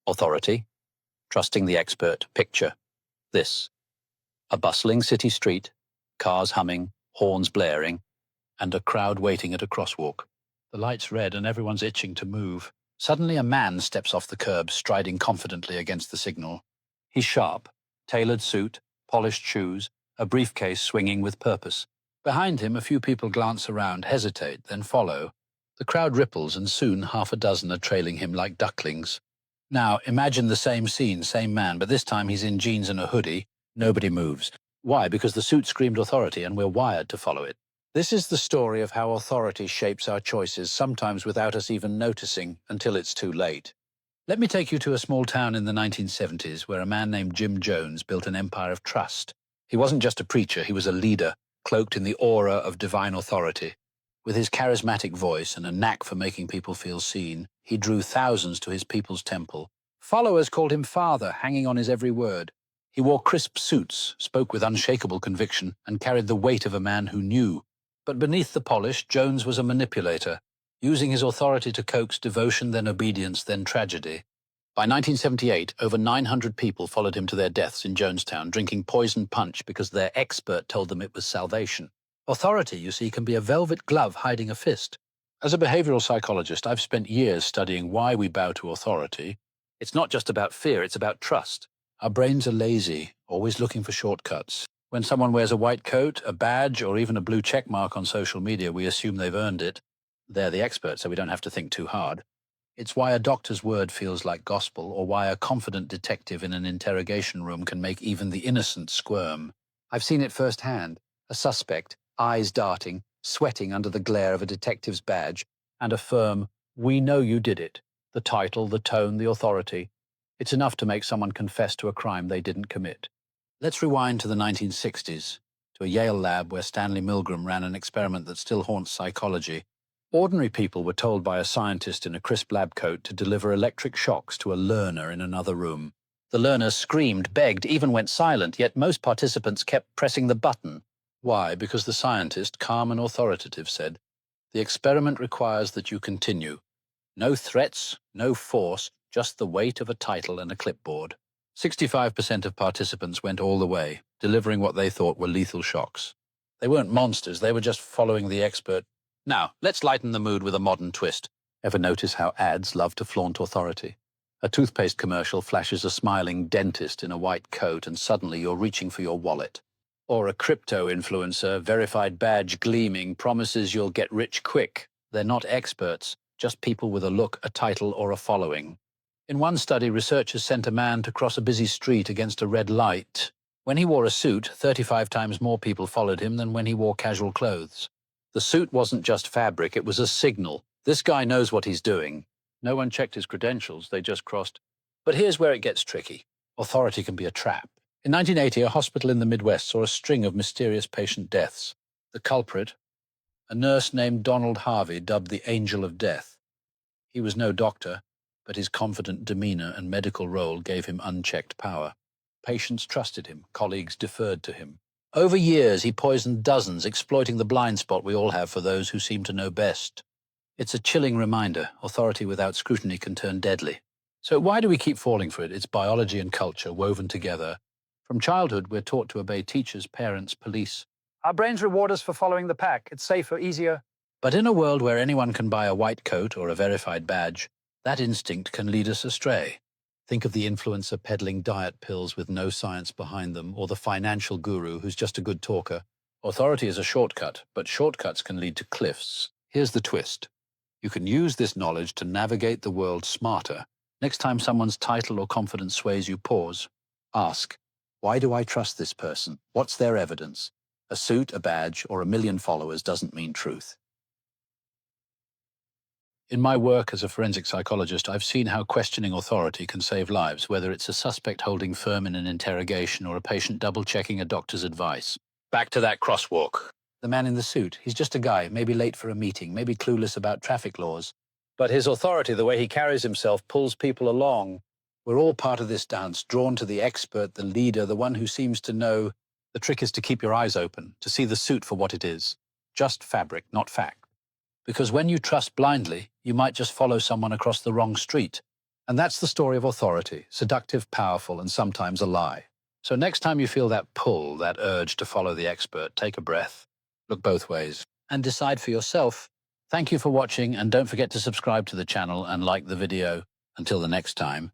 Authority, trusting the expert. Picture this: a bustling city street, cars humming, horns blaring, and a crowd waiting at a crosswalk. The light's red and everyone's itching to move. Suddenly a man steps off the curb, striding confidently against the signal. He's sharp, tailored suit, polished shoes, a briefcase swinging with purpose. Behind him, a few people glance around, hesitate, then follow. The crowd ripples, and soon half a dozen are trailing him like ducklings. Now, imagine the same scene, same man, but this time he's in jeans and a hoodie. Nobody moves. Why? Because the suit screamed authority, and we're wired to follow it. This is the story of how authority shapes our choices, sometimes without us even noticing, until it's too late. Let me take you to a small town in the 1970s where a man named Jim Jones built an empire of trust. He wasn't just a preacher, he was a leader, cloaked in the aura of divine authority. With his charismatic voice and a knack for making people feel seen, he drew thousands to his people's temple. Followers called him Father, hanging on his every word. He wore crisp suits, spoke with unshakable conviction, and carried the weight of a man who knew. But beneath the polish, Jones was a manipulator, using his authority to coax devotion, then obedience, then tragedy. By 1978, over 900 people followed him to their deaths in Jonestown, drinking poison punch because their expert told them it was salvation. Authority, you see, can be a velvet glove hiding a fist. As a behavioral psychologist, I've spent years studying why we bow to authority. It's not just about fear, it's about trust. Our brains are lazy, always looking for shortcuts. When someone wears a white coat, a badge, or even a blue check mark on social media, we assume they've earned it. They're the expert, so we don't have to think too hard. It's why a doctor's word feels like gospel, or why a confident detective in an interrogation room can make even the innocent squirm. I've seen it firsthand. A suspect, eyes darting, sweating under the glare of a detective's badge, and a firm, "We know you did it." The title, the tone, the authority. It's enough to make someone confess to a crime they didn't commit. Let's rewind to the 1960s, to a Yale lab where Stanley Milgram ran an experiment that still haunts psychology. Ordinary people were told by a scientist in a crisp lab coat to deliver electric shocks to a learner in another room. The learner screamed, begged, even went silent, yet most participants kept pressing the button. Why? Because the scientist, calm and authoritative, said, "The experiment requires that you continue. No threats, no force, just the weight of a title and a clipboard." 65% of participants went all the way, delivering what they thought were lethal shocks. They weren't monsters, they were just following the expert. Now, let's lighten the mood with a modern twist. Ever notice how ads love to flaunt authority? A toothpaste commercial flashes a smiling dentist in a white coat and suddenly you're reaching for your wallet. Or a crypto influencer, verified badge gleaming, promises you'll get rich quick. They're not experts, just people with a look, a title, or a following. In one study, researchers sent a man to cross a busy street against a red light. When he wore a suit, 35 times more people followed him than when he wore casual clothes. The suit wasn't just fabric, it was a signal. This guy knows what he's doing. No one checked his credentials, they just crossed. But here's where it gets tricky. Authority can be a trap. In 1980, a hospital in the Midwest saw a string of mysterious patient deaths. The culprit, a nurse named Donald Harvey, dubbed the Angel of Death. He was no doctor, but his confident demeanor and medical role gave him unchecked power. Patients trusted him, colleagues deferred to him. Over years, he poisoned dozens, exploiting the blind spot we all have for those who seem to know best. It's a chilling reminder. Authority without scrutiny can turn deadly. So why do we keep falling for it? It's biology and culture woven together. From childhood, we're taught to obey teachers, parents, police. Our brains reward us for following the pack. It's safer, easier. But in a world where anyone can buy a white coat or a verified badge, that instinct can lead us astray. Think of the influencer peddling diet pills with no science behind them, or the financial guru who's just a good talker. Authority is a shortcut, but shortcuts can lead to cliffs. Here's the twist. You can use this knowledge to navigate the world smarter. Next time someone's title or confidence sways you, pause. Ask, why do I trust this person? What's their evidence? A suit, a badge, or a million followers doesn't mean truth. In my work as a forensic psychologist, I've seen how questioning authority can save lives, whether it's a suspect holding firm in an interrogation or a patient double-checking a doctor's advice. Back to that crosswalk. The man in the suit, he's just a guy, maybe late for a meeting, maybe clueless about traffic laws. But his authority, the way he carries himself, pulls people along. We're all part of this dance, drawn to the expert, the leader, the one who seems to know. The trick is to keep your eyes open, to see the suit for what it is. Just fabric, not fact. Because when you trust blindly, you might just follow someone across the wrong street. And that's the story of authority, seductive, powerful, and sometimes a lie. So next time you feel that pull, that urge to follow the expert, take a breath, look both ways, and decide for yourself. Thank you for watching, and don't forget to subscribe to the channel and like the video. Until the next time.